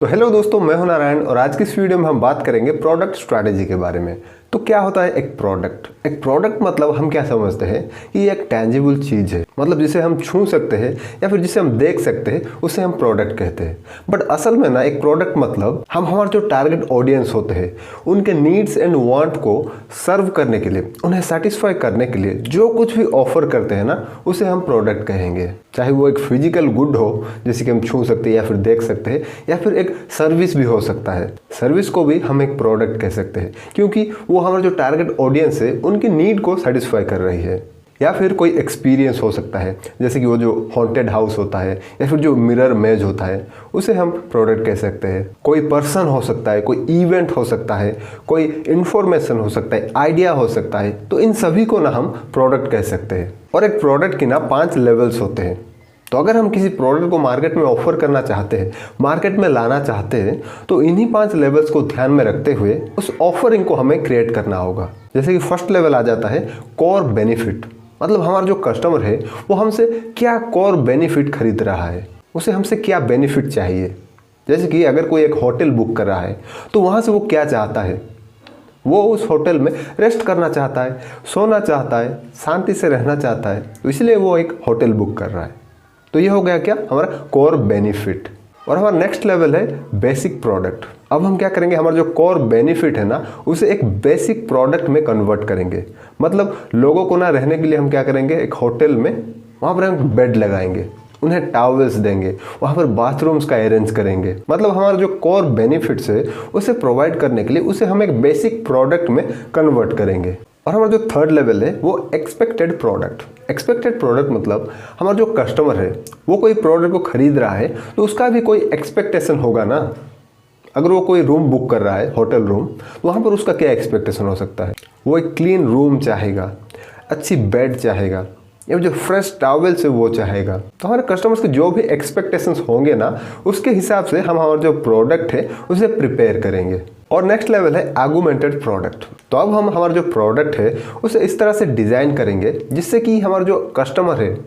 तो हेलो दोस्तों, मैं हूं नारायण और आज की इस वीडियो में हम बात करेंगे प्रोडक्ट स्ट्रैटेजी के बारे में। तो क्या होता है एक प्रोडक्ट मतलब हम क्या समझते हैं कि ये एक टैंजिबल चीज़ है, मतलब जिसे हम छू सकते हैं या फिर जिसे हम देख सकते हैं, उसे हम प्रोडक्ट कहते हैं। बट असल में ना एक प्रोडक्ट मतलब हम हमारे जो टारगेट ऑडियंस होते हैं उनके नीड्स एंड वांट को सर्व करने के लिए, उन्हें सेटिस्फाई करने के लिए जो कुछ भी ऑफर करते हैं ना, उसे हम प्रोडक्ट कहेंगे। चाहे वो एक फिजिकल गुड हो जैसे कि हम छू सकते हैं या फिर देख सकते हैं, या फिर एक सर्विस भी हो सकता है। सर्विस को भी हम एक प्रोडक्ट कह सकते हैं क्योंकि वो हमारा जो टारगेट ऑडियंस है उनकी नीड को सेटिस्फाई कर रही है। या फिर कोई एक्सपीरियंस हो सकता है, जैसे कि वो जो हॉन्टेड हाउस होता है या फिर जो मिरर मेज होता है, उसे हम प्रोडक्ट कह सकते हैं। कोई पर्सन हो सकता है, कोई इवेंट हो सकता है, कोई इंफॉर्मेशन हो सकता है, आइडिया हो सकता है। तो इन सभी को ना हम प्रोडक्ट कह सकते हैं। और एक प्रोडक्ट की ना 5 लेवल्स होते हैं। तो अगर हम किसी प्रोडक्ट को मार्केट में ऑफर करना चाहते हैं, मार्केट में लाना चाहते हैं, तो इन्हीं 5 लेवल्स को ध्यान में रखते हुए उस ऑफरिंग को हमें क्रिएट करना होगा। जैसे कि फर्स्ट लेवल आ जाता है कोर बेनिफिट, मतलब हमारा जो कस्टमर है वो हमसे क्या कोर बेनिफिट खरीद रहा है, उसे हमसे क्या बेनिफिट चाहिए। जैसे कि अगर कोई एक होटल बुक कर रहा है तो वहाँ से वो क्या चाहता है, वो उस होटल में रेस्ट करना चाहता है, सोना चाहता है, शांति से रहना चाहता है, तो इसलिए वो एक होटल बुक कर रहा है। तो ये हो गया क्या, हमारा कोर बेनिफिट। और हमारा नेक्स्ट लेवल है बेसिक प्रोडक्ट। अब हम क्या करेंगे, हमारा जो कोर बेनिफिट है ना, उसे एक बेसिक प्रोडक्ट में कन्वर्ट करेंगे। मतलब लोगों को ना रहने के लिए हम क्या करेंगे, एक होटल में वहाँ पर हम बेड लगाएंगे, उन्हें टॉवल्स देंगे, वहाँ पर बाथरूम्स का अरेंज करेंगे। मतलब हमारा जो कोर बेनिफिट्स है उसे प्रोवाइड करने के लिए उसे हम एक बेसिक प्रोडक्ट में कन्वर्ट करेंगे। और हमारा जो थर्ड लेवल है वो एक्सपेक्टेड प्रोडक्ट मतलब हमारा जो कस्टमर है वो कोई प्रोडक्ट को खरीद रहा है तो उसका भी कोई एक्सपेक्टेशन होगा ना। अगर वो कोई रूम बुक कर रहा है, होटल रूम, तो वहाँ पर उसका क्या एक्सपेक्टेशन हो सकता है, वो एक क्लीन रूम चाहेगा, अच्छी बेड चाहेगा, या जो फ्रेश टॉवल्स है वो चाहेगा। तो हमारे कस्टमर्स के जो भी एक्सपेक्टेशंस होंगे ना, उसके हिसाब से हम हमारा जो प्रोडक्ट है उसे प्रिपेयर करेंगे। और नेक्स्ट लेवल है आर्गुमेंटेड प्रोडक्ट। तो अब हम हमारा जो प्रोडक्ट है उसे इस तरह से डिज़ाइन करेंगे जिससे कि हमारा जो कस्टमर है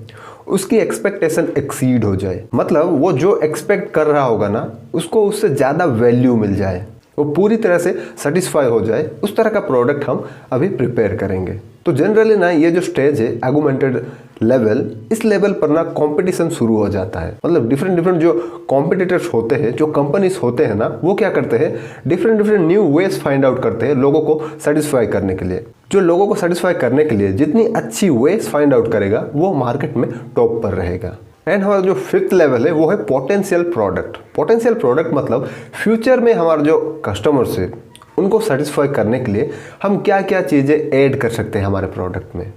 उसकी एक्सपेक्टेशन एक्सीड हो जाए। मतलब वो जो एक्सपेक्ट कर रहा होगा ना, उसको उससे ज़्यादा वैल्यू मिल जाए, वो पूरी तरह से सेटिस्फाई हो जाए। उस तरह का प्रोडक्ट हम अभी प्रिपेयर करेंगे। तो जनरली ना ये जो स्टेज है आर्गुमेंटेड लेवल, इस लेवल पर ना कंपटीशन शुरू हो जाता है। मतलब डिफरेंट जो कॉम्पिटिटर्स होते हैं, जो कंपनीज होते हैं ना, वो क्या करते हैं, different new ways find out करते हैं लोगों को सेटिस्फाई करने के लिए। जो लोगों को सेटिस्फाई करने के लिए जितनी अच्छी वेज फाइंड आउट करेगा वो मार्केट में टॉप पर रहेगा। एंड हमारा जो फिफ्थ लेवल है वो है पोटेंशियल प्रोडक्ट मतलब फ्यूचर में हमारा जो कस्टमर्स है उनको सेटिस्फाई करने के लिए हम क्या क्या चीज़ें ऐड कर सकते हैं हमारे प्रोडक्ट में,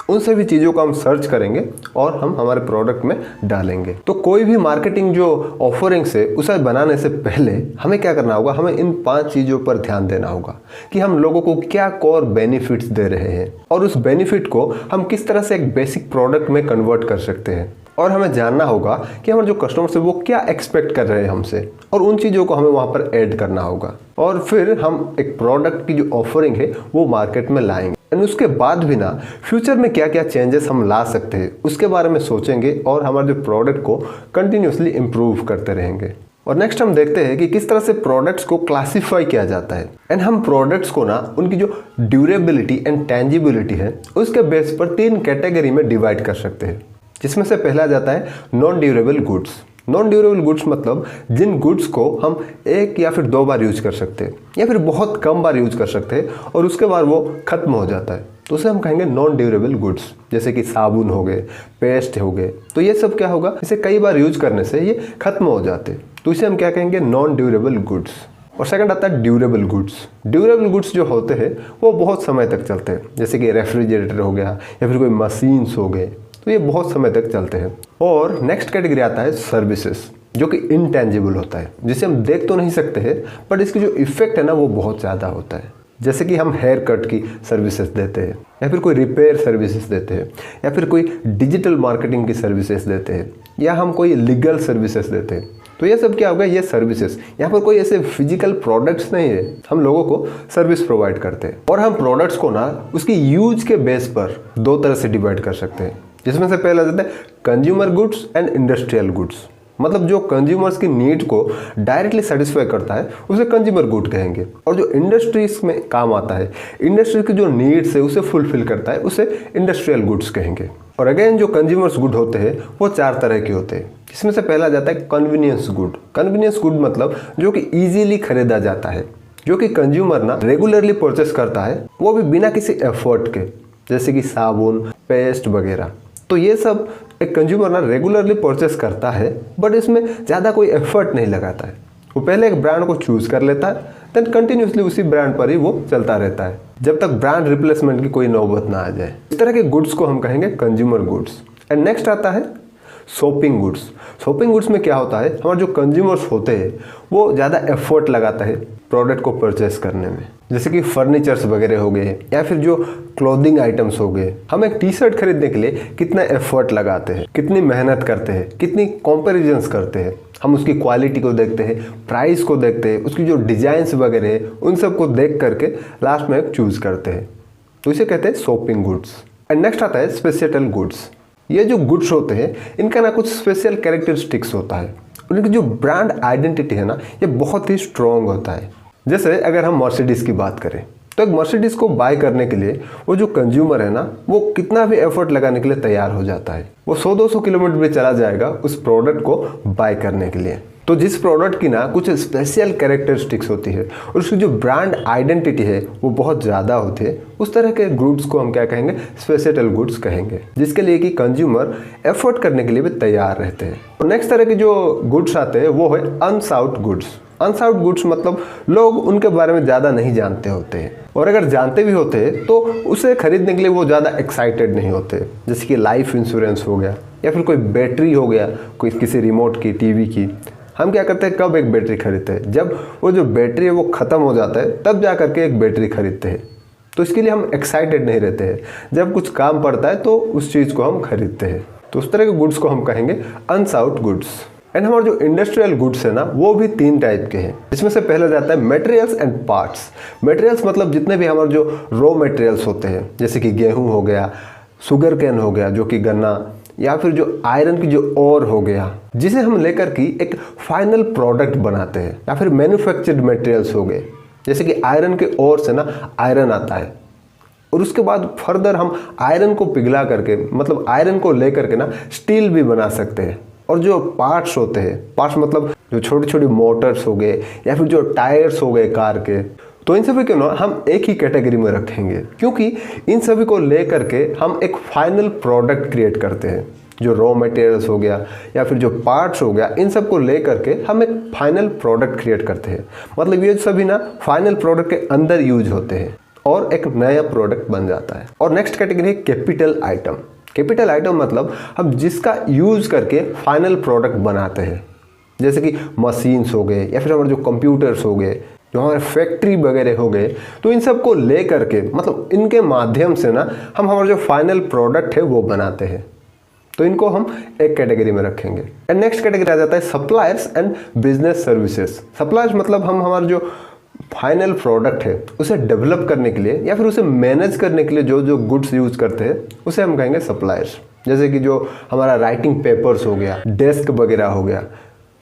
उन सभी चीज़ों को हम सर्च करेंगे और हम हमारे प्रोडक्ट में डालेंगे। तो कोई भी मार्केटिंग जो ऑफरिंग्स है उसे बनाने से पहले हमें क्या करना होगा, हमें इन 5 चीज़ों पर ध्यान देना होगा कि हम लोगों को क्या कोर बेनिफिट्स दे रहे हैं और उस बेनिफिट को हम किस तरह से एक बेसिक प्रोडक्ट में कन्वर्ट कर सकते हैं। और हमें जानना होगा कि हमारे जो कस्टमर्स है वो क्या एक्सपेक्ट कर रहे हैं हमसे, और उन चीज़ों को हमें वहाँ पर ऐड करना होगा। और फिर हम एक प्रोडक्ट की जो ऑफरिंग है वो मार्केट में लाएंगे। एंड उसके बाद भी ना फ्यूचर में क्या क्या चेंजेस हम ला सकते हैं उसके बारे में सोचेंगे और हमारे जो प्रोडक्ट को कंटिन्यूसली इम्प्रूव करते रहेंगे। और नेक्स्ट हम देखते हैं कि किस तरह से प्रोडक्ट्स को क्लासिफाई किया जाता है। एंड हम प्रोडक्ट्स को ना उनकी जो ड्यूरेबिलिटी एंड टेंजिबिलिटी है उसके बेस पर 3 कैटेगरी में डिवाइड कर सकते हैं, जिसमें से पहला जाता है नॉन ड्यूरेबल गुड्स मतलब जिन गुड्स को हम 1 या फिर 2 बार यूज कर सकते हैं या फिर बहुत कम बार यूज कर सकते हैं और उसके बाद वो खत्म हो जाता है, तो उसे हम कहेंगे नॉन ड्यूरेबल गुड्स। जैसे कि साबुन हो गए, पेस्ट हो गए, तो ये सब क्या होगा, इसे कई बार यूज करने से ये खत्म हो जाते, तो इसे हम क्या कहेंगे, नॉन ड्यूरेबल गुड्स। और सेकंड आता है ड्यूरेबल गुड्स जो होते हैं वो बहुत समय तक चलते हैं, जैसे कि रेफ्रिजरेटर हो गया या फिर कोई मशीन्स हो गए, तो ये बहुत समय तक चलते हैं। और नेक्स्ट कैटेगरी आता है सर्विसेज, जो कि इनटेंजिबल होता है, जिसे हम देख तो नहीं सकते हैं बट इसकी जो इफेक्ट है ना वो बहुत ज़्यादा होता है। जैसे कि हम हेयर कट की सर्विसेज देते हैं, या फिर कोई रिपेयर सर्विसेज देते हैं, या फिर कोई डिजिटल मार्केटिंग की सर्विसेज देते हैं, या हम कोई लीगल सर्विसेज देते हैं। तो ये सब क्या होगा, ये सर्विसेज। यहाँ पर कोई ऐसे फिजिकल प्रोडक्ट्स नहीं है, हम लोगों को सर्विस प्रोवाइड करते हैं। और हम प्रोडक्ट्स को ना उसकी यूज के बेस पर 2 तरह से डिवाइड कर सकते हैं, जिसमें से पहला जाता है consumer goods and industrial goods. मतलब जो कंज्यूमर्स की नीड को डायरेक्टली सेटिस्फाई करता है उसे कंज्यूमर गुड कहेंगे। और जो इंडस्ट्रीज में काम आता है, इंडस्ट्री की जो नीड्स है उसे फुलफिल करता है, उसे इंडस्ट्रियल गुड्स कहेंगे। और अगेन जो कंज्यूमर्स गुड होते हैं वो 4 तरह के होते हैं। इसमें से पहला जाता है कन्वीनियंस गुड। कन्वीनियंस गुड मतलब जो कि ईजिली खरीदा जाता है, जो कि कंज्यूमर ना रेगुलरली परचेस करता है, वो भी बिना किसी एफर्ट के, जैसे कि साबुन, पेस्ट वगैरह। तो ये सब एक कंज्यूमर ना रेगुलरली परचेस करता है, बट इसमें ज़्यादा कोई एफर्ट नहीं लगाता है। वो पहले एक ब्रांड को चूज कर लेता है, देन कंटिन्यूसली उसी ब्रांड पर ही वो चलता रहता है जब तक ब्रांड रिप्लेसमेंट की कोई नौबत ना आ जाए। इस तरह के गुड्स को हम कहेंगे कंज्यूमर गुड्स। एंड नेक्स्ट आता है शॉपिंग गुड्स। शॉपिंग गुड्स में क्या होता है, हमारे जो कंज्यूमर्स होते हैं वो ज़्यादा एफर्ट लगाता है प्रोडक्ट को परचेस करने में, जैसे कि फर्नीचर्स वगैरह हो गए या फिर जो क्लोथिंग आइटम्स हो गए। हम एक टी शर्ट खरीदने के लिए कितना एफर्ट लगाते हैं, कितनी मेहनत करते हैं, कितनी कंपैरिजंस करते हैं। हम उसकी क्वालिटी को देखते हैं, प्राइस को देखते हैं, उसकी जो डिजाइन्स वगैरह है उन सब को देख करके लास्ट में एक चूज करते हैं। तो इसे कहते हैं शॉपिंग गुड्स। एंड नेक्स्ट आता है स्पेशल गुड्स। ये जो गुड्स होते हैं इनका ना कुछ स्पेशल कैरेक्टरिस्टिक्स होता है, उनकी जो ब्रांड आइडेंटिटी है ना ये बहुत ही स्ट्रॉन्ग होता है। जैसे अगर हम मर्सिडीज की बात करें तो एक मर्सिडीज को बाय करने के लिए वो जो कंज्यूमर है ना वो कितना भी एफर्ट लगाने के लिए तैयार हो जाता है। वो 100-200 किलोमीटर भी चला जाएगा उस प्रोडक्ट को बाय करने के लिए। तो जिस प्रोडक्ट की ना कुछ स्पेशल कैरेक्टरिस्टिक्स होती है और उसकी जो ब्रांड आइडेंटिटी है वो बहुत ज़्यादा होती है, उस तरह के गुड्स को हम क्या कहेंगे, स्पेशल गुड्स कहेंगे, जिसके लिए कि कंज्यूमर एफर्ट करने के लिए भी तैयार रहते हैं। और नेक्स्ट तरह के जो गुड्स आते हैं वो है अनसाउट गुड्स। अनसाउट गुड्स मतलब लोग उनके बारे में ज़्यादा नहीं जानते होते हैं, और अगर जानते भी होते हैं तो उसे खरीदने के लिए वो ज़्यादा एक्साइटेड नहीं होते। जैसे कि लाइफ इंश्योरेंस हो गया या फिर कोई बैटरी हो गया, कोई किसी रिमोट की, टीवी की। हम क्या करते हैं, कब एक बैटरी खरीदते हैं, जब वो जो बैटरी है वो ख़त्म हो जाता है तब जा करके एक बैटरी खरीदते हैं। तो इसके लिए हम एक्साइटेड नहीं रहते हैं, जब कुछ काम पड़ता है तो उस चीज़ को हम खरीदते हैं। तो उस तरह के गुड्स को हम कहेंगे अनसाउट गुड्स। एंड हमारे जो इंडस्ट्रियल गुड्स है ना वो भी 3 टाइप के हैं। इसमें से पहले जाता है मटेरियल्स एंड पार्ट्स। मटेरियल्स मतलब जितने भी हमारे जो रॉ मटेरियल्स होते हैं, जैसे कि गेहूं हो गया, शुगर कैन हो गया जो कि गन्ना, या फिर जो आयरन की जो ओर हो गया, जिसे हम लेकर की एक फाइनल प्रोडक्ट बनाते हैं। या फिर मैन्युफैक्चर्ड मटेरियल्स हो गए, जैसे कि आयरन के ओर से ना आयरन आता है, और उसके बाद फर्दर हम आयरन को पिघला करके, मतलब आयरन को लेकर के ना स्टील भी बना सकते हैं। और जो पार्ट्स होते हैं, पार्ट्स मतलब जो छोटी छोटी मोटर्स हो गए या फिर जो टायर्स हो गए कार के, तो इन सभी को ना हम एक ही कैटेगरी में रखेंगे, क्योंकि इन सभी को लेकर के हम एक फाइनल प्रोडक्ट क्रिएट करते हैं। जो रॉ मटेरियल्स हो गया या फिर जो पार्ट्स हो गया, इन सब को लेकर के हम एक फाइनल प्रोडक्ट क्रिएट करते हैं। मतलब ये सभी ना फाइनल प्रोडक्ट के अंदर यूज होते हैं और एक नया प्रोडक्ट बन जाता है। और नेक्स्ट कैटेगरी है कैपिटल आइटम। कैपिटल आइटम मतलब हम जिसका यूज करके फाइनल प्रोडक्ट बनाते हैं, जैसे कि मशीन्स हो गए या फिर हमारे जो कंप्यूटर्स हो गए, जो हमारे फैक्ट्री वगैरह हो गए। तो इन सब को ले करके, मतलब इनके माध्यम से ना हम हमारा जो फाइनल प्रोडक्ट है वो बनाते हैं। तो इनको हम एक कैटेगरी में रखेंगे। एंड नेक्स्ट कैटेगरी आ जाता है suppliers and business services. Suppliers मतलब हम हमारा जो फाइनल प्रोडक्ट है उसे डेवलप करने के लिए या फिर उसे मैनेज करने के लिए जो जो गुड्स यूज करते हैं उसे हम कहेंगे सप्लायर्स। जैसे कि जो हमारा राइटिंग पेपर्स हो गया, डेस्क वगैरह हो गया,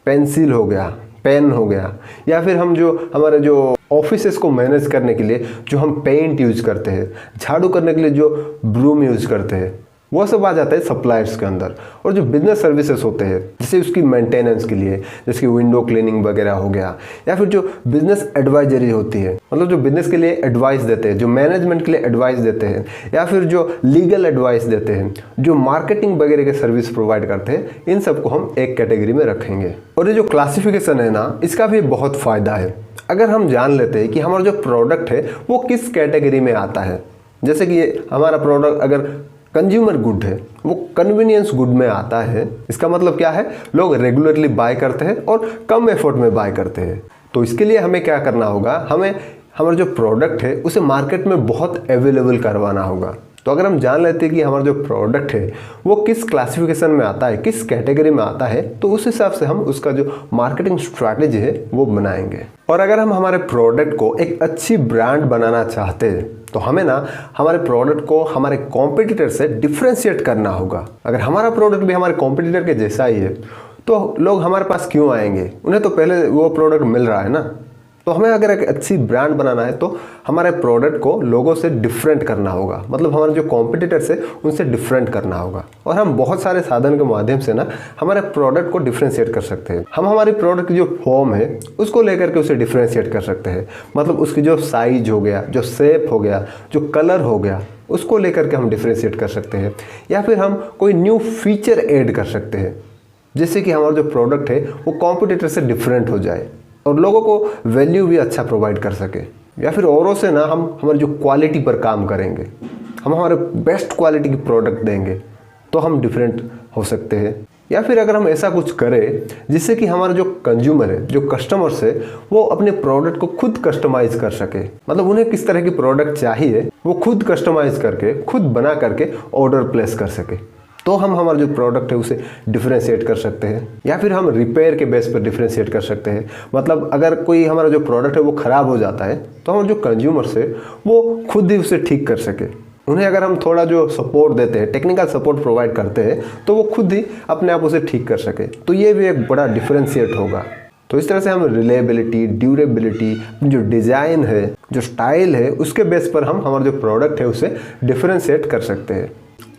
पेंसिल हो गया, पेन हो गया, या फिर हम जो हमारे जो ऑफिसेस को मैनेज करने के लिए जो हम पेंट यूज करते हैं, झाड़ू करने के लिए जो ब्रूम यूज करते हैं, वो सब आ जाता है सप्लायर्स के अंदर। और जो बिजनेस सर्विसेज होते हैं, जैसे उसकी मेंटेनेंस के लिए, जैसे कि विंडो क्लीनिंग वगैरह हो गया, या फिर जो बिजनेस एडवाइजरी होती है, मतलब जो बिजनेस के लिए एडवाइस देते हैं, जो मैनेजमेंट के लिए एडवाइस देते हैं, या फिर जो लीगल एडवाइस देते हैं, जो मार्केटिंग वगैरह के सर्विस प्रोवाइड करते हैं, इन सबको हम एक कैटेगरी में रखेंगे। और ये जो क्लासिफिकेशन है ना, इसका भी बहुत फायदा है। अगर हम जान लेते हैं कि हमारा जो प्रोडक्ट है वो किस कैटेगरी में आता है, जैसे कि हमारा प्रोडक्ट अगर कंज्यूमर गुड है, वो कन्वीनियंस गुड में आता है, इसका मतलब क्या है, लोग रेगुलरली बाय करते हैं और कम एफर्ट में बाय करते हैं। तो इसके लिए हमें क्या करना होगा, हमें हमारा जो प्रोडक्ट है उसे मार्केट में बहुत अवेलेबल करवाना होगा। तो अगर हम जान लेते हैं कि हमारा जो प्रोडक्ट है वो किस क्लासिफिकेशन में आता है, किस कैटेगरी में आता है, तो उस हिसाब से हम उसका जो मार्केटिंग स्ट्रैटेजी है वो बनाएंगे। और अगर हम हमारे प्रोडक्ट को एक अच्छी ब्रांड बनाना चाहते हैं तो हमें ना हमारे प्रोडक्ट को हमारे कॉम्पिटिटर से डिफ्रेंशिएट करना होगा। अगर हमारा प्रोडक्ट भी हमारे कॉम्पिटिटर के जैसा ही है तो लोग हमारे पास क्यों आएंगे, उन्हें तो पहले वो प्रोडक्ट मिल रहा है ना। तो हमें अगर एक अच्छी ब्रांड बनाना है तो हमारे प्रोडक्ट को लोगों से डिफरेंट करना होगा, मतलब हमारे जो कॉम्पिटिटर्स है उनसे डिफरेंट करना होगा। और हम बहुत सारे साधन के माध्यम से ना हमारे प्रोडक्ट को डिफ्रेंशिएट कर सकते हैं। हम हमारी प्रोडक्ट की जो फॉर्म है उसको लेकर के उसे डिफ्रेंशिएट कर सकते हैं, मतलब उसकी जो साइज हो गया, जो शेप हो गया, जो कलर हो गया, उसको लेकर के हम डिफ्रेंशिएट कर सकते हैं। या फिर हम कोई न्यू फीचर ऐड कर सकते हैं जिससे कि हमारा जो प्रोडक्ट है वो कॉम्पिटिटर से डिफरेंट हो जाए और लोगों को वैल्यू भी अच्छा प्रोवाइड कर सके। या फिर औरों से ना हम हमारी जो क्वालिटी पर काम करेंगे, हम हमारे बेस्ट क्वालिटी की प्रोडक्ट देंगे तो हम डिफरेंट हो सकते हैं। या फिर अगर हम ऐसा कुछ करें जिससे कि हमारा जो कंज्यूमर है, जो कस्टमर्स है, वो अपने प्रोडक्ट को खुद कस्टमाइज कर सके, मतलब उन्हें किस तरह की प्रोडक्ट चाहिए वो खुद कस्टमाइज करके, खुद बना करके ऑर्डर प्लेस कर सके, तो हम हमारा जो प्रोडक्ट है उसे डिफरेंशिएट कर सकते हैं। या फिर हम रिपेयर के बेस पर डिफरेंशिएट कर सकते हैं, मतलब अगर कोई हमारा जो प्रोडक्ट है वो ख़राब हो जाता है तो हमारे जो कंज्यूमर्स है वो खुद ही उसे ठीक कर सके। उन्हें अगर हम थोड़ा जो सपोर्ट देते हैं, टेक्निकल सपोर्ट प्रोवाइड करते हैं, तो वो खुद ही अपने आप उसे ठीक कर सके, तो ये भी एक बड़ा डिफरेंशिएट होगा। तो इस तरह से हम रिलेबिलिटी, ड्यूरेबिलिटी, जो डिज़ाइन है, जो स्टाइल है, उसके बेस पर हम हमारा जो प्रोडक्ट है उसे डिफरेंशिएट कर सकते हैं।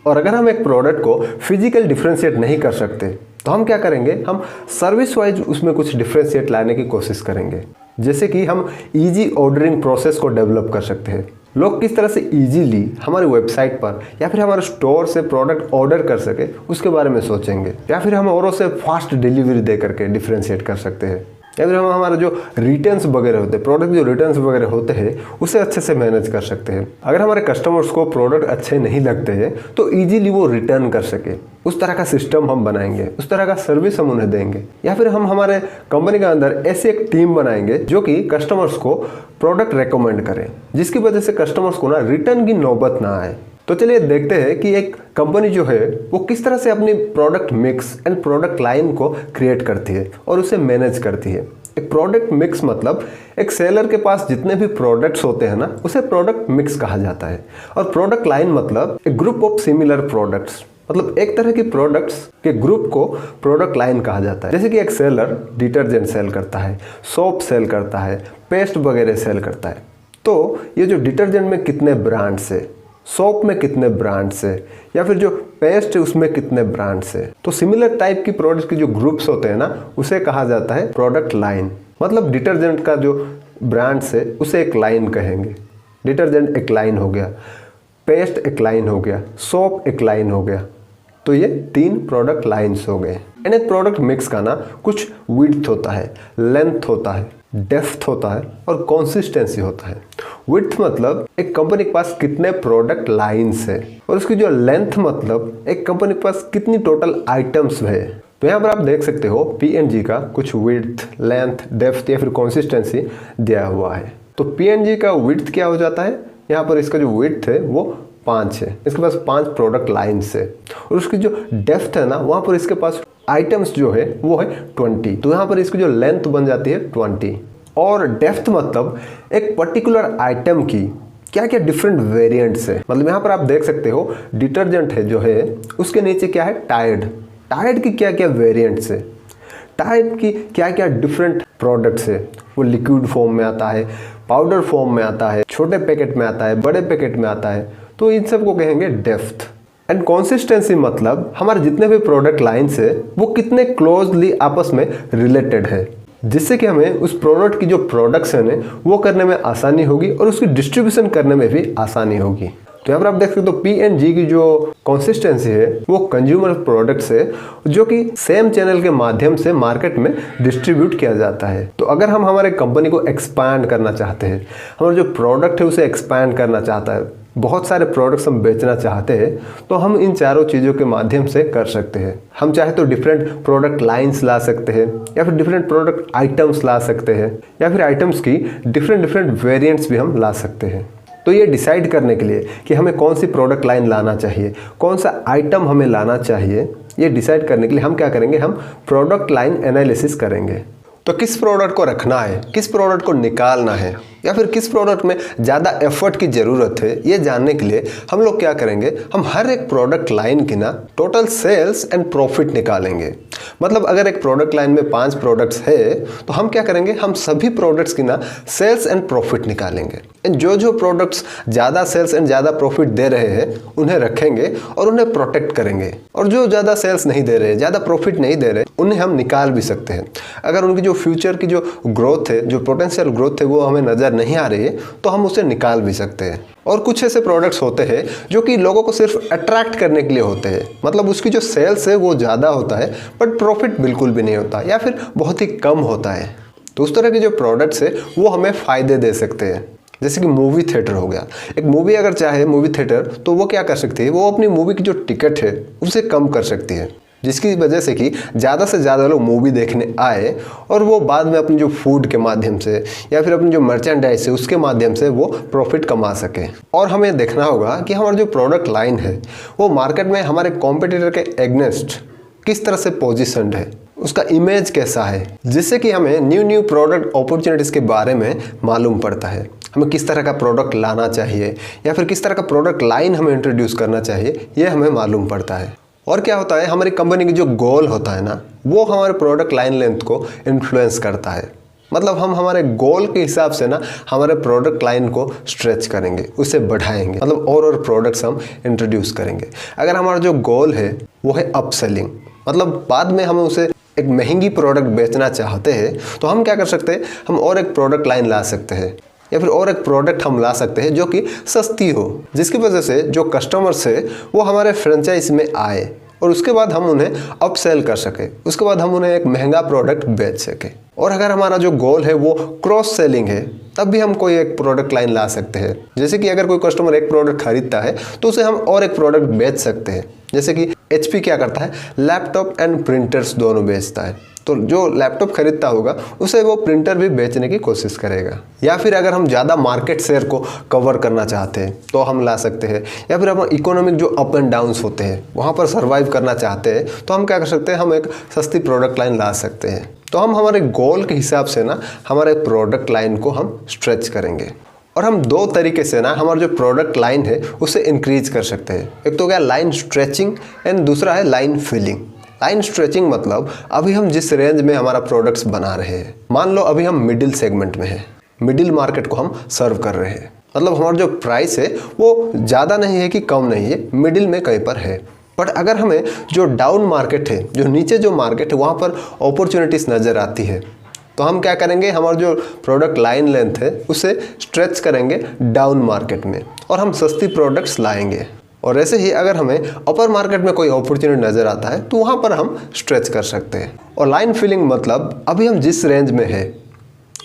और अगर हम एक प्रोडक्ट को फिजिकल डिफरेंशिएट नहीं कर सकते तो हम क्या करेंगे, हम सर्विस वाइज उसमें कुछ डिफरेंशिएट लाने की कोशिश करेंगे। जैसे कि हम इजी ऑर्डरिंग प्रोसेस को डेवलप कर सकते हैं। लोग किस तरह से इजीली हमारे वेबसाइट पर या फिर हमारे स्टोर से प्रोडक्ट ऑर्डर कर सके उसके बारे में सोचेंगे। या फिर हम औरों से फास्ट डिलीवरी दे करके डिफरेंशिएट कर सकते हैं। या फिर हम हमारा जो रिटर्न्स वगैरह होते हैं, प्रोडक्ट जो रिटर्न्स वगैरह होते हैं, उसे अच्छे से मैनेज कर सकते हैं। अगर हमारे कस्टमर्स को प्रोडक्ट अच्छे नहीं लगते हैं तो इजीली वो रिटर्न कर सके, उस तरह का सिस्टम हम बनाएंगे, उस तरह का सर्विस हम उन्हें देंगे। या फिर हम हमारे कंपनी के अंदर ऐसी एक टीम बनाएंगे जो कि कस्टमर्स को प्रोडक्ट रेकमेंड करें, जिसकी वजह से कस्टमर्स को ना रिटर्न की नौबत ना आए। तो चलिए देखते हैं कि एक कंपनी जो है वो किस तरह से अपनी product mix and product line को क्रिएट करती है और उसे मैनेज करती है। एक प्रोडक्ट मिक्स मतलब एक सेलर के पास जितने भी प्रोडक्ट्स होते हैं ना, उसे प्रोडक्ट मिक्स कहा जाता है। और प्रोडक्ट लाइन मतलब एक ग्रुप ऑफ सिमिलर प्रोडक्ट्स, मतलब एक तरह की प्रोडक्ट्स के ग्रुप को प्रोडक्ट लाइन कहा जाता है। जैसे कि एक सेलर डिटर्जेंट सेल करता है, सोप सेल करता है, पेस्ट वगैरह सेल करता है, तो ये जो डिटर्जेंट में कितने ब्रांड्स है, सोप में कितने ब्रांड्स है, या फिर जो पेस्ट है उसमें कितने ब्रांड्स है, तो सिमिलर टाइप की प्रोडक्ट्स के जो ग्रुप्स होते हैं ना, उसे कहा जाता है प्रोडक्ट लाइन। मतलब डिटर्जेंट का जो ब्रांड्स है उसे एक लाइन कहेंगे। डिटर्जेंट एक लाइन हो गया, पेस्ट एक लाइन हो गया, सोप एक लाइन हो गया, तो ये 3 प्रोडक्ट लाइन्स हो गए। एंड एक प्रोडक्ट मिक्स का ना कुछ विड्थ होता है, लेंथ होता है, डेप्थ होता है और कंसिस्टेंसी होता है। विड्थ मतलब एक कंपनी के पास कितने प्रोडक्ट लाइन्स है, और उसकी जो लेंथ मतलब एक कंपनी के पास कितनी टोटल आइटम्स है। तो यहाँ पर आप देख सकते हो P&G का कुछ विड्थ, लेंथ, डेप्थ या फिर कंसिस्टेंसी दिया हुआ है। तो P&G का विड्थ क्या हो जाता है, यहाँ पर इसका जो विड्थ है वो 5 है, इसके पास 5 प्रोडक्ट लाइन्स है। और उसकी जो डेप्थ है ना, वहाँ पर इसके पास आइटम्स जो है वो है 20, तो यहाँ पर इसकी जो लेंथ बन जाती है 20। और डेप्थ मतलब एक पर्टिकुलर आइटम की क्या क्या डिफरेंट वेरिएंट्स है। मतलब यहाँ पर आप देख सकते हो डिटर्जेंट है जो है, उसके नीचे क्या है, टाइड। टाइड की क्या क्या वेरिएंट्स है, टाइड की क्या क्या डिफरेंट प्रोडक्ट्स है। वो लिक्विड फॉर्म में आता है, पाउडर फॉर्म में आता है, छोटे पैकेट में आता है, बड़े पैकेट में आता है, तो इन सब को कहेंगे डेप्थ। एंड कंसिस्टेंसी मतलब हमारे जितने भी प्रोडक्ट लाइन्स है वो कितने क्लोजली आपस में रिलेटेड है, जिससे कि हमें उस प्रोडक्ट की जो प्रोडक्शन है वो करने में आसानी होगी और उसकी डिस्ट्रीब्यूशन करने में भी आसानी होगी। तो यहाँ पर आप देख सकते हो P&G की जो कंसिस्टेंसी है वो कंज्यूमर प्रोडक्ट्स है जो कि सेम चैनल के माध्यम से मार्केट में डिस्ट्रीब्यूट किया जाता है। तो अगर हम हमारे कंपनी को एक्सपैंड करना चाहते हैं, हमारा जो प्रोडक्ट है उसे एक्सपैंड करना चाहता है, बहुत सारे प्रोडक्ट्स हम बेचना चाहते हैं, तो हम इन चारों चीज़ों के माध्यम से कर सकते हैं। हम चाहे तो डिफरेंट प्रोडक्ट लाइंस ला सकते हैं, या फिर डिफरेंट प्रोडक्ट आइटम्स ला सकते हैं, या फिर आइटम्स की डिफरेंट वेरिएंट्स भी हम ला सकते हैं। तो ये डिसाइड करने के लिए कि हमें कौन सी प्रोडक्ट लाइन लाना चाहिए, कौन सा आइटम हमें लाना चाहिए, ये डिसाइड करने के लिए हम क्या करेंगे, हम प्रोडक्ट लाइन एनालिसिस करेंगे। तो किस प्रोडक्ट को रखना है, किस प्रोडक्ट को निकालना है, या फिर किस प्रोडक्ट में ज़्यादा एफर्ट की ज़रूरत है, ये जानने के लिए हम लोग क्या करेंगे, हम हर एक प्रोडक्ट लाइन की ना टोटल सेल्स एंड प्रॉफिट निकालेंगे। मतलब अगर एक प्रोडक्ट लाइन में 5 प्रोडक्ट्स है तो हम क्या करेंगे, हम सभी प्रोडक्ट्स की ना सेल्स एंड प्रॉफिट निकालेंगे। जो जो प्रोडक्ट्स ज़्यादा सेल्स एंड ज़्यादा प्रॉफिट दे रहे हैं उन्हें रखेंगे और उन्हें प्रोटेक्ट करेंगे, और जो ज़्यादा सेल्स नहीं दे रहे, ज़्यादा प्रॉफिट नहीं दे रहे, उन्हें हम निकाल भी सकते हैं। अगर उनकी जो फ्यूचर की जो ग्रोथ है, जो पोटेंशियल ग्रोथ है, वो हमें नज़र नहीं आ रही है तो हम उसे निकाल भी सकते हैं। और कुछ ऐसे प्रोडक्ट्स होते हैं जो कि लोगों को सिर्फ अट्रैक्ट करने के लिए होते हैं, मतलब उसकी जो सेल्स है वो ज़्यादा होता है बट प्रॉफिट बिल्कुल भी नहीं होता या फिर बहुत ही कम होता है। तो उस तरह के जो प्रोडक्ट्स है वो हमें फ़ायदे दे सकते हैं। जैसे कि मूवी थिएटर हो गया, एक मूवी अगर चाहे मूवी थिएटर तो वो क्या कर सकती है, वो अपनी मूवी की जो टिकट है उसे कम कर सकती है, जिसकी वजह से कि ज़्यादा से ज़्यादा लोग मूवी देखने आए और वो बाद में अपनी जो फूड के माध्यम से या फिर अपनी जो मर्चेंडाइज है उसके माध्यम से वो प्रॉफिट कमा सके। और हमें देखना होगा कि हमारा जो प्रोडक्ट लाइन है वो मार्केट में हमारे कॉम्पिटिटर के एग्नेस्ट किस तरह से पोजिशनड है, उसका इमेज कैसा है, जिससे कि हमें न्यू प्रोडक्ट अपॉर्चुनिटीज़ के बारे में मालूम पड़ता है। हमें किस तरह का प्रोडक्ट लाना चाहिए या फिर किस तरह का प्रोडक्ट लाइन हमें इंट्रोड्यूस करना चाहिए, ये हमें मालूम पड़ता है। और क्या होता है, हमारी कंपनी की जो गोल होता है ना, वो हमारे प्रोडक्ट लाइन लेंथ को इन्फ्लुएंस करता है। मतलब हम हमारे गोल के हिसाब से ना हमारे प्रोडक्ट लाइन को स्ट्रेच करेंगे, उसे बढ़ाएंगे, मतलब और प्रोडक्ट्स हम इंट्रोड्यूस करेंगे। अगर हमारा जो गोल है वो है अपसेलिंग, मतलब बाद में हमें उसे एक महंगी प्रोडक्ट बेचना चाहते हैं तो हम क्या कर सकते हैं, हम और एक प्रोडक्ट लाइन ला सकते हैं या फिर और एक प्रोडक्ट हम ला सकते हैं जो कि सस्ती हो, जिसकी वजह से जो कस्टमर्स है वो हमारे फ्रेंचाइज में आए और उसके बाद हम उन्हें अपसेल कर सके, उसके बाद हम उन्हें एक महंगा प्रोडक्ट बेच सके। और अगर हमारा जो गोल है वो क्रॉस सेलिंग है तब भी हम कोई एक प्रोडक्ट लाइन ला सकते हैं। जैसे कि अगर कोई कस्टमर एक प्रोडक्ट खरीदता है तो उसे हम और एक प्रोडक्ट बेच सकते हैं। जैसे कि HP क्या करता है, लैपटॉप एंड प्रिंटर्स दोनों बेचता है, तो जो लैपटॉप खरीदता होगा उसे वो प्रिंटर भी बेचने की कोशिश करेगा। या फिर अगर हम ज़्यादा मार्केट शेयर को कवर करना चाहते हैं तो हम ला सकते हैं, या फिर हम इकोनॉमिक जो अप एंड डाउन्स होते हैं वहाँ पर सर्वाइव करना चाहते हैं तो हम क्या कर सकते हैं, हम एक सस्ती प्रोडक्ट लाइन ला सकते हैं। तो हम हमारे गोल के हिसाब से ना हमारे प्रोडक्ट लाइन को हम स्ट्रेच करेंगे और हम 2 तरीके से ना हमारा जो प्रोडक्ट लाइन है उसे इंक्रीज कर सकते हैं। एक तो क्या लाइन स्ट्रेचिंग एंड दूसरा है लाइन फिलिंग। लाइन स्ट्रेचिंग मतलब अभी हम जिस रेंज में हमारा प्रोडक्ट्स बना रहे हैं, मान लो अभी हम मिडिल सेगमेंट में हैं, मिडिल मार्केट को हम सर्व कर रहे हैं, मतलब हमारा जो प्राइस है वो ज़्यादा नहीं है कि कम नहीं है, मिडिल में कहीं पर है। बट अगर हमें जो डाउन मार्केट है, जो नीचे जो मार्केट है वहाँ पर अपॉर्चुनिटीज़ नज़र आती है तो हम क्या करेंगे, हमारा जो प्रोडक्ट लाइन लेंथ है उसे स्ट्रेच करेंगे डाउन मार्केट में और हम सस्ती प्रोडक्ट्स लाएंगे। और ऐसे ही अगर हमें अपर मार्केट में कोई अपॉर्चुनिटी नज़र आता है तो वहाँ पर हम स्ट्रेच कर सकते हैं। और लाइन फिलिंग मतलब अभी हम जिस रेंज में है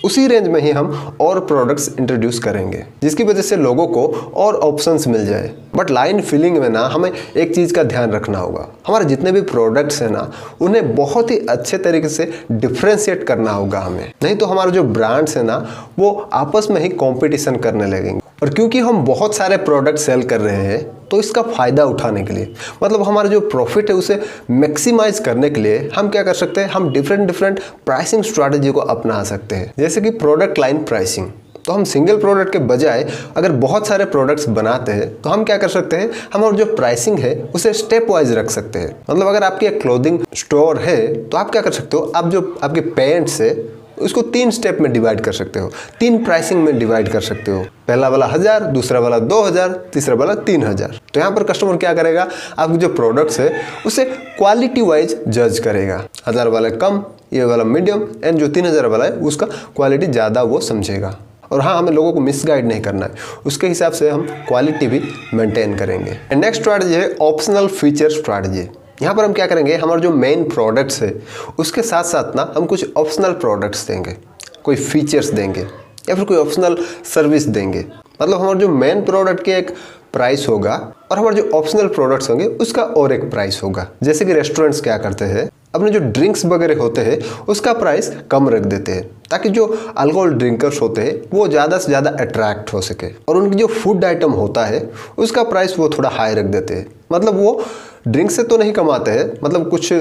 उसी रेंज में ही हम और प्रोडक्ट्स इंट्रोड्यूस करेंगे जिसकी वजह से लोगों को और ऑप्शंस मिल जाए। बट लाइन फिलिंग में ना हमें एक चीज़ का ध्यान रखना होगा, हमारे जितने भी प्रोडक्ट्स हैं ना उन्हें बहुत ही अच्छे तरीके से डिफ्रेंशिएट करना होगा हमें, नहीं तो हमारे जो ब्रांड्स हैं ना वो आपस में ही कॉम्पिटिशन करने लगेंगे। और क्योंकि हम बहुत सारे प्रोडक्ट सेल कर रहे हैं तो इसका फ़ायदा उठाने के लिए, मतलब हमारा जो प्रॉफिट है उसे मैक्सिमाइज करने के लिए हम क्या कर सकते हैं, हम डिफरेंट प्राइसिंग स्ट्रैटेजी को अपना सकते हैं। जैसे कि प्रोडक्ट लाइन प्राइसिंग, तो हम सिंगल प्रोडक्ट के बजाय अगर बहुत सारे प्रोडक्ट्स बनाते हैं तो हम क्या कर सकते हैं, हम और जो प्राइसिंग है उसे स्टेप वाइज रख सकते हैं। मतलब अगर आपकी एक क्लोथिंग स्टोर है तो आप क्या कर सकते हो, आप जो आपके पैंट्स है उसको 3 स्टेप में डिवाइड कर सकते हो, 3 प्राइसिंग में डिवाइड कर सकते हो। पहला वाला 1000, दूसरा वाला 2000, तीसरा वाला 3000। तो यहाँ पर कस्टमर क्या करेगा, आपके जो प्रोडक्ट्स है उसे क्वालिटी वाइज जज करेगा। 1000 वाला कम, ये वाला मीडियम एंड जो 3000 वाला है उसका क्वालिटी ज़्यादा वो समझेगा। और हाँ, हमें लोगों को मिसगाइड नहीं करना है, उसके हिसाब से हम क्वालिटी भी मेंटेन करेंगे। नेक्स्ट स्ट्रैटेजी है ऑप्शनल फीचर स्ट्रैटेजी। यहाँ पर हम क्या करेंगे, हमारे जो मेन प्रोडक्ट्स है उसके साथ साथ ना हम कुछ ऑप्शनल प्रोडक्ट्स देंगे, कोई फीचर्स देंगे या फिर कोई ऑप्शनल सर्विस देंगे। मतलब हमारे जो मेन प्रोडक्ट के एक प्राइस होगा और हमारे जो ऑप्शनल प्रोडक्ट्स होंगे उसका और एक प्राइस होगा। जैसे कि रेस्टोरेंट्स क्या करते हैं, अपने जो ड्रिंक्स वगैरह होते हैं उसका प्राइस कम रख देते हैं ताकि जो अल्कोहल ड्रिंकर्स होते हैं वो ज़्यादा से ज़्यादा अट्रैक्ट हो सके, और उनकी जो फूड आइटम होता है उसका प्राइस वो थोड़ा हाई रख देते हैं। मतलब वो ड्रिंक से तो नहीं कमाते हैं, मतलब कुछ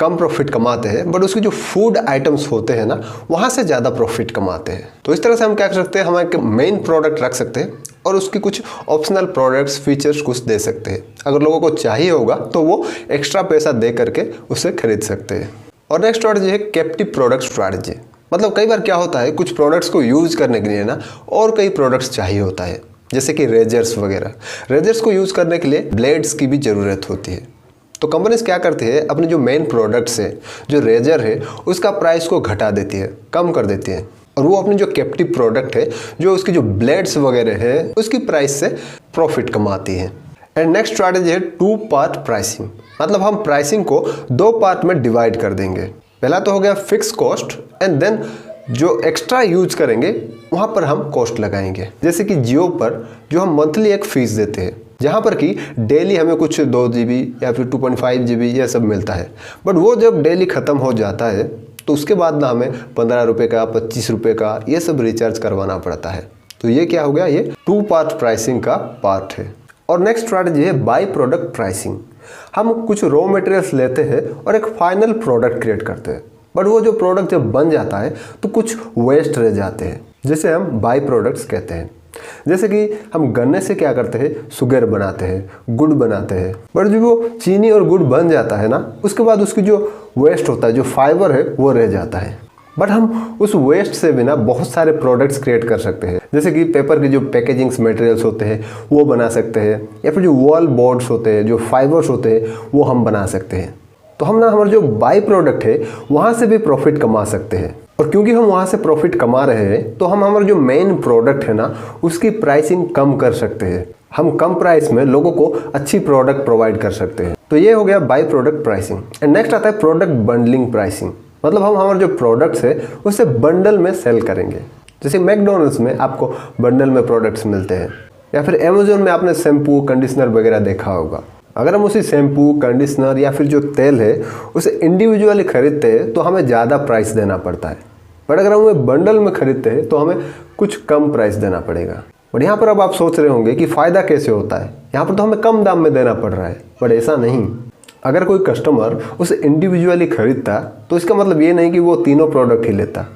कम प्रॉफिट कमाते हैं, बट उसके जो फूड आइटम्स होते हैं ना वहाँ से ज़्यादा प्रॉफिट कमाते हैं। तो इस तरह से हम क्या कर सकते हैं, हम एक मेन प्रोडक्ट रख सकते हैं और उसकी कुछ ऑप्शनल प्रोडक्ट्स फीचर्स कुछ दे सकते हैं। अगर लोगों को चाहिए होगा तो वो एक्स्ट्रा पैसा दे करके उसे खरीद सकते हैं। और नेक्स्ट स्ट्रैटेजी है कैप्टिव प्रोडक्ट स्ट्रैटेजी। मतलब कई बार क्या होता है, कुछ प्रोडक्ट्स को यूज़ करने के लिए ना और कई प्रोडक्ट्स चाहिए होता है, जैसे कि रेजर्स वगैरह। रेजर्स को यूज़ करने के लिए ब्लेड्स की भी ज़रूरत होती है। तो कंपनीज क्या करती है, अपने जो मेन प्रोडक्ट्स है, जो रेजर है, उसका प्राइस को घटा देती है, कम कर देती है, और वो अपनी जो कैप्टिव प्रोडक्ट है, जो उसकी जो ब्लेड्स वगैरह है, उसकी प्राइस से प्रॉफिट कमाती है। एंड नेक्स्ट स्ट्रैटेजी है 2 पार्ट प्राइसिंग। मतलब हम प्राइसिंग को 2 पार्ट में डिवाइड कर देंगे। पहला तो हो गया फिक्स कॉस्ट, एंड देन जो एक्स्ट्रा यूज करेंगे वहाँ पर हम कॉस्ट लगाएंगे। जैसे कि जियो पर जो हम मंथली एक फीस देते हैं, जहाँ पर कि डेली हमें कुछ 2 GB या फिर 2.5 GB यह सब मिलता है, बट वो जब डेली ख़त्म हो जाता है तो उसके बाद ना हमें 15 रुपये का, 25 रुपये का ये सब रिचार्ज करवाना पड़ता है। तो ये क्या हो गया, ये 2 पार्ट प्राइसिंग का पार्ट है। और नेक्स्ट स्ट्रैटेजी है बाय प्रोडक्ट प्राइसिंग। हम कुछ रॉ मटेरियल्स लेते हैं और एक फाइनल प्रोडक्ट क्रिएट करते हैं, बट वो जो प्रोडक्ट जब बन जाता है तो कुछ वेस्ट रह जाते हैं, जिसे हम बाय प्रोडक्ट्स कहते हैं। जैसे कि हम गन्ने से क्या करते हैं, शुगर बनाते हैं, गुड़ बनाते हैं, बट जब वो चीनी और गुड़ बन जाता है ना, उसके बाद उसकी जो वेस्ट होता है, जो फाइबर है, वो रह जाता है। बट हम उस वेस्ट से भी ना बहुत सारे प्रोडक्ट्स क्रिएट कर सकते हैं। जैसे कि पेपर के जो पैकेजिंग्स मटेरियल्स होते हैं वो बना सकते हैं, या फिर जो वॉल बोर्ड्स होते हैं, जो फाइबर्स होते हैं, वो हम बना सकते हैं। तो हम ना हमारा जो बाई प्रोडक्ट है वहाँ से भी प्रॉफिट कमा सकते हैं। और क्योंकि हम वहाँ से प्रॉफिट कमा रहे हैं तो हम हमारा जो मेन प्रोडक्ट है ना उसकी प्राइसिंग कम कर सकते हैं। हम कम प्राइस में लोगों को अच्छी प्रोडक्ट प्रोवाइड कर सकते हैं। तो ये हो गया by product pricing. And next आता है प्रोडक्ट बंडलिंग प्राइसिंग। मतलब हम हमारे जो प्रोडक्ट्स है उसे बंडल में सेल करेंगे। जैसे मैकडोनल्ड्स में आपको बंडल में प्रोडक्ट्स मिलते हैं, या फिर अमेजोन में आपने शैम्पू, कंडीशनर वगैरह देखा होगा। अगर हम उसी शैम्पू, कंडीशनर या फिर जो तेल है उसे इंडिविजुअली खरीदते हैं तो हमें ज़्यादा प्राइस देना पड़ता है, बट अगर हम बंडल में खरीदते हैं तो हमें कुछ कम प्राइस देना पड़ेगा। बट यहाँ पर अब आप सोच रहे होंगे कि फ़ायदा कैसे होता है, यहाँ पर तो हमें कम दाम में देना पड़ रहा है, बट ऐसा नहीं। अगर कोई कस्टमर उसे इंडिविजुअली खरीदता तो इसका मतलब ये नहीं कि वो तीनों प्रोडक्ट ही लेता,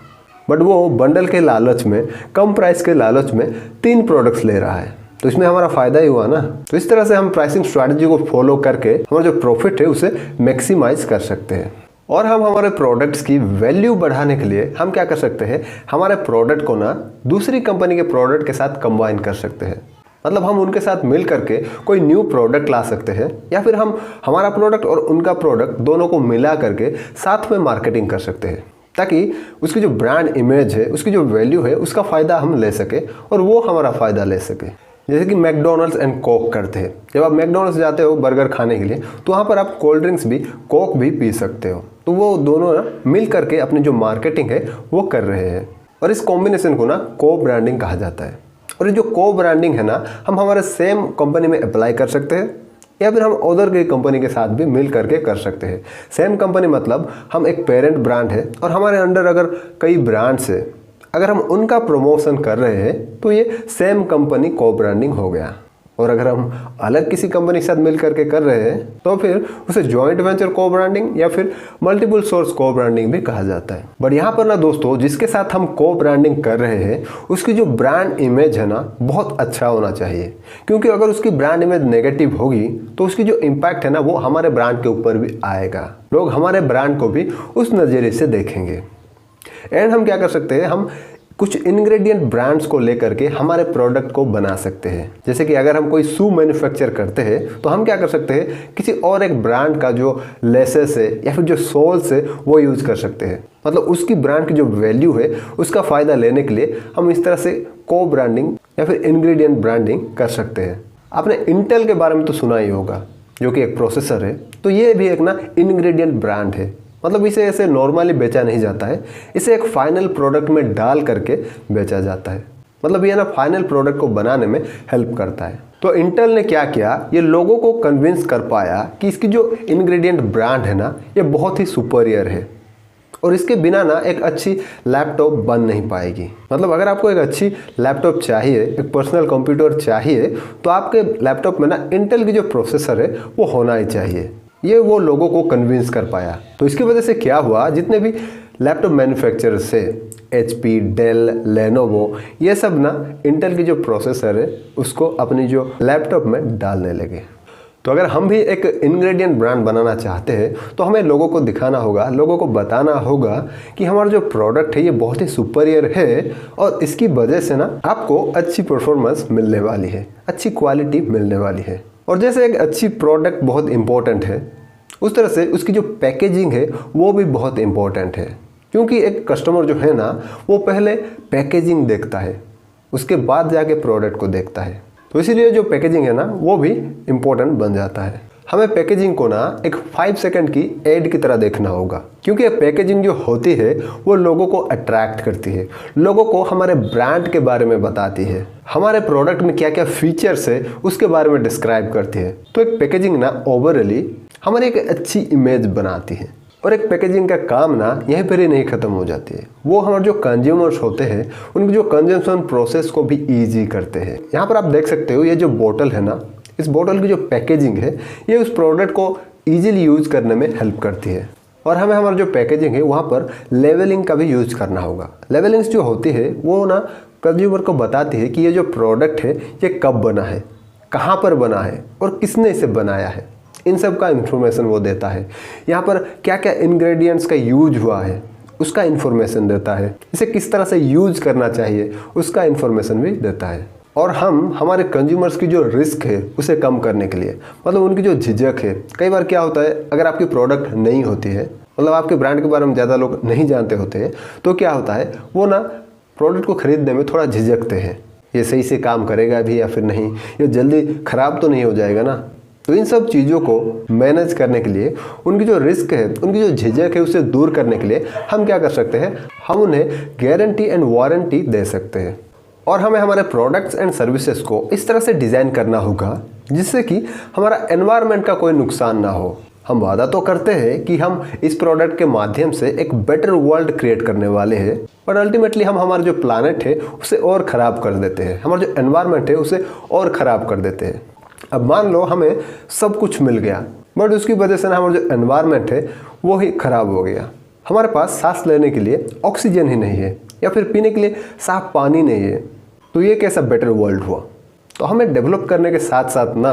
बट वो बंडल के लालच में, कम प्राइस के लालच में 3 प्रोडक्ट्स ले रहा है, तो इसमें हमारा फ़ायदा ही हुआ ना। तो इस तरह से हम प्राइसिंग स्ट्रैटेजी को फॉलो करके हमारा जो प्रॉफिट है उसे मैक्सिमाइज कर सकते हैं। और हम हमारे प्रोडक्ट्स की वैल्यू बढ़ाने के लिए हम क्या कर सकते हैं, हमारे प्रोडक्ट को ना दूसरी कंपनी के प्रोडक्ट के साथ कंबाइन कर सकते हैं। मतलब हम उनके साथ मिल करके कोई न्यू प्रोडक्ट ला सकते हैं, या फिर हम हमारा प्रोडक्ट और उनका प्रोडक्ट दोनों को मिला करके साथ में मार्केटिंग कर सकते हैं, ताकि उसकी जो ब्रांड इमेज है, उसकी जो वैल्यू है, उसका फ़ायदा हम ले सके और वो हमारा फ़ायदा ले सके। जैसे कि मैकडोनल्ड्स एंड कोक करते हैं। जब आप मैकडोनल्ड्स जाते हो बर्गर खाने के लिए तो वहाँ पर आप कोल्ड ड्रिंक्स भी, कोक भी पी सकते हो। तो वो दोनों ना मिल करके अपनी जो मार्केटिंग है वो कर रहे हैं, और इस कॉम्बिनेशन को ना को ब्रांडिंग कहा जाता है। और ये जो को ब्रांडिंग है ना, हम हमारे सेम कंपनी में अप्लाई कर सकते हैं, या फिर हम अदर की कंपनी के साथ भी मिल करके कर सकते हैं। सेम कंपनी मतलब हम एक पेरेंट ब्रांड है और हमारे अंडर अगर कई ब्रांड्स है, अगर हम उनका प्रमोशन कर रहे हैं तो ये सेम कंपनी को ब्रांडिंग हो गया। और अगर हम अलग किसी कंपनी के साथ मिल करके कर रहे हैं तो फिर उसे जॉइंट वेंचर को ब्रांडिंग या फिर मल्टीपल सोर्स को ब्रांडिंग भी कहा जाता है। बट यहाँ पर ना दोस्तों, जिसके साथ हम को ब्रांडिंग कर रहे हैं उसकी जो ब्रांड इमेज है ना बहुत अच्छा होना चाहिए, क्योंकि अगर उसकी ब्रांड इमेज नेगेटिव होगी तो उसकी जो इम्पैक्ट है ना वो हमारे ब्रांड के ऊपर भी आएगा। लोग हमारे ब्रांड को भी उस नज़रिए से देखेंगे। एंड हम क्या कर सकते हैं, हम कुछ इंग्रेडिएंट ब्रांड्स को लेकर के हमारे प्रोडक्ट को बना सकते हैं। जैसे कि अगर हम कोई शू मैन्युफैक्चर करते हैं तो हम क्या कर सकते हैं, किसी और एक ब्रांड का जो लेसेस है या फिर जो सोल्स है वो यूज़ कर सकते हैं। मतलब उसकी ब्रांड की जो वैल्यू है उसका फ़ायदा लेने के लिए हम इस तरह से को ब्रांडिंग या फिर इंग्रेडिएंट ब्रांडिंग कर सकते हैं। आपने इंटेल के बारे में तो सुना ही होगा, जो कि एक प्रोसेसर है। तो ये भी एक ना इंग्रेडिएंट ब्रांड है। मतलब इसे ऐसे नॉर्मली बेचा नहीं जाता है, इसे एक फाइनल प्रोडक्ट में डाल करके बेचा जाता है। मतलब ये ना फाइनल प्रोडक्ट को बनाने में हेल्प करता है। तो इंटेल ने क्या किया, ये लोगों को कन्विंस कर पाया कि इसकी जो इंग्रेडिएंट ब्रांड है ना ये बहुत ही सुपीरियर है, और इसके बिना ना एक अच्छी लैपटॉप बन नहीं पाएगी। मतलब अगर आपको एक अच्छी लैपटॉप चाहिए, एक पर्सनल कंप्यूटर चाहिए, तो आपके लैपटॉप में ना इंटेल की जो प्रोसेसर है वो होना ही चाहिए। ये वो लोगों को कन्विंस कर पाया। तो इसकी वजह से क्या हुआ, जितने भी लैपटॉप मैन्युफैक्चरर से HP, डेल, लेनोवो, ये सब ना इंटेल की जो प्रोसेसर है उसको अपनी जो लैपटॉप में डालने लगे। तो अगर हम भी एक इंग्रेडिएंट ब्रांड बनाना चाहते हैं तो हमें लोगों को दिखाना होगा, लोगों को बताना होगा कि हमारा जो प्रोडक्ट है ये बहुत ही सुपीरियर है और इसकी वजह से ना आपको अच्छी परफॉर्मेंस मिलने वाली है, अच्छी क्वालिटी मिलने वाली है। और जैसे एक अच्छी प्रोडक्ट बहुत इंपॉर्टेंट है, उस तरह से उसकी जो पैकेजिंग है वो भी बहुत इंपॉर्टेंट है। क्योंकि एक कस्टमर जो है ना वो पहले पैकेजिंग देखता है, उसके बाद जाके प्रोडक्ट को देखता है। तो इसीलिए जो पैकेजिंग है ना वो भी इम्पोर्टेंट बन जाता है। हमें पैकेजिंग को ना एक 5 सेकंड की एड की तरह देखना होगा, क्योंकि पैकेजिंग जो होती है वो लोगों को अट्रैक्ट करती है, लोगों को हमारे ब्रांड के बारे में बताती है, हमारे प्रोडक्ट में क्या क्या फीचर्स है उसके बारे में डिस्क्राइब करती है। तो एक पैकेजिंग ना ओवरऑली हमारी एक अच्छी इमेज बनाती है। और एक पैकेजिंग का काम ना यहीं पर ही नहीं ख़त्म हो जाती है, वो हमारे जो कंज्यूमर्स होते हैं उनकी जो कंजम्पशन प्रोसेस को भी ईजी करते हैं। यहाँ पर आप देख सकते हो ये जो बोतल है ना, इस बोतल की जो पैकेजिंग है ये उस प्रोडक्ट को ईजिली यूज करने में हेल्प करती है। और हमें हमारा जो पैकेजिंग है वहाँ पर लेवलिंग का भी यूज करना होगा। लेवलिंग्स जो होती है वो ना कंज्यूमर को बताती है कि ये जो प्रोडक्ट है ये कब बना है, कहाँ पर बना है और किसने इसे बनाया है, इन सब का इन्फॉर्मेशन वो देता है। यहाँ पर क्या क्या इंग्रेडिएंट्स का यूज हुआ है उसका इन्फॉर्मेशन देता है, इसे किस तरह से यूज करना चाहिए उसका इन्फॉर्मेशन भी देता है। और हम हमारे कंज्यूमर्स की जो रिस्क है उसे कम करने के लिए, मतलब उनकी जो झिझक है, कई बार क्या होता है अगर आपकी प्रोडक्ट नहीं होती है, मतलब आपके ब्रांड के बारे में ज़्यादा लोग नहीं जानते होते हैं, तो क्या होता है वो ना प्रोडक्ट को खरीदने में थोड़ा झिझकते हैं, ये सही से काम करेगा भी या फिर नहीं, ये जल्दी ख़राब तो नहीं हो जाएगा ना। तो इन सब चीज़ों को मैनेज करने के लिए, उनकी जो रिस्क है, उनकी जो झिझक है उसे दूर करने के लिए हम क्या कर सकते हैं, हम उन्हें गारंटी एंड वारंटी दे सकते हैं। और हमें हमारे प्रोडक्ट्स एंड सर्विसेज को इस तरह से डिज़ाइन करना होगा जिससे कि हमारा एनवायरनमेंट का कोई नुकसान ना हो। हम वादा तो करते हैं कि हम इस प्रोडक्ट के माध्यम से एक बेटर वर्ल्ड क्रिएट करने वाले हैं, पर अल्टीमेटली हम हमारा जो प्लानट है उसे और ख़राब कर देते हैं, हमारा जो एनवायरनमेंट है उसे और ख़राब कर देते हैं। अब मान लो हमें सब कुछ मिल गया बट उसकी वजह से ना हमारा जो एनवायरनमेंट है वो ही ख़राब हो गया, हमारे पास सांस लेने के लिए ऑक्सीजन ही नहीं है या फिर पीने के लिए साफ पानी नहीं है, तो ये कैसा बेटर वर्ल्ड हुआ। तो हमें डेवलप करने के साथ साथ ना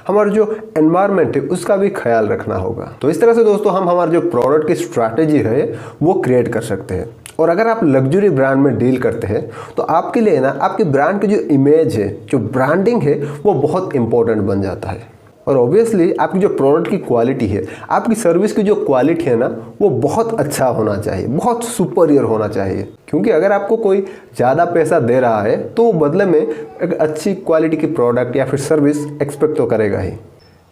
हमारा जो एनवायरनमेंट है उसका भी ख्याल रखना होगा। तो इस तरह से दोस्तों हम हमारे जो प्रोडक्ट की स्ट्रैटेजी है वो क्रिएट कर सकते हैं। और अगर आप लग्जरी ब्रांड में डील करते हैं तो आपके लिए ना आपके ब्रांड की जो इमेज है, जो ब्रांडिंग है वो बहुत इंपॉर्टेंट बन जाता है। और ऑब्वियसली आपकी जो प्रोडक्ट की क्वालिटी है, आपकी सर्विस की जो क्वालिटी है ना वो बहुत अच्छा होना चाहिए, बहुत सुपीरियर होना चाहिए। क्योंकि अगर आपको कोई ज़्यादा पैसा दे रहा है तो बदले में एक अच्छी क्वालिटी की प्रोडक्ट या फिर सर्विस एक्सपेक्ट तो करेगा ही।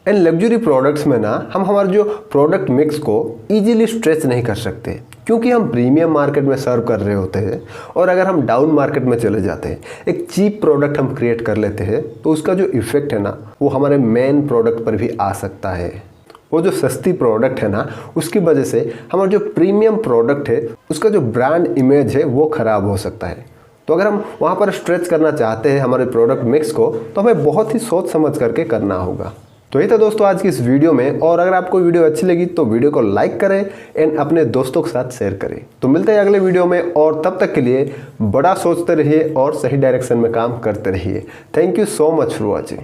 एंड लग्जरी प्रोडक्ट्स में ना हम हमारे जो प्रोडक्ट मिक्स को ईजिली स्ट्रेच नहीं कर सकते, क्योंकि हम प्रीमियम मार्केट में सर्व कर रहे होते हैं। और अगर हम डाउन मार्केट में चले जाते हैं, एक चीप प्रोडक्ट हम क्रिएट कर लेते हैं, तो उसका जो इफ़ेक्ट है ना वो हमारे मेन प्रोडक्ट पर भी आ सकता है। वो जो सस्ती प्रोडक्ट है ना उसकी वजह से हमारा जो प्रीमियम प्रोडक्ट है उसका जो ब्रांड इमेज है वो ख़राब हो सकता है। तो अगर हम वहाँ पर स्ट्रेच करना चाहते हैं हमारे प्रोडक्ट मिक्स को, तो हमें बहुत ही सोच समझ करके करना होगा। तो ये था दोस्तों आज की इस वीडियो में। और अगर आपको वीडियो अच्छी लगी तो वीडियो को लाइक करें एंड अपने दोस्तों के साथ शेयर करें। तो मिलते हैं अगले वीडियो में, और तब तक के लिए बड़ा सोचते रहिए और सही डायरेक्शन में काम करते रहिए। Thank you so much for watching.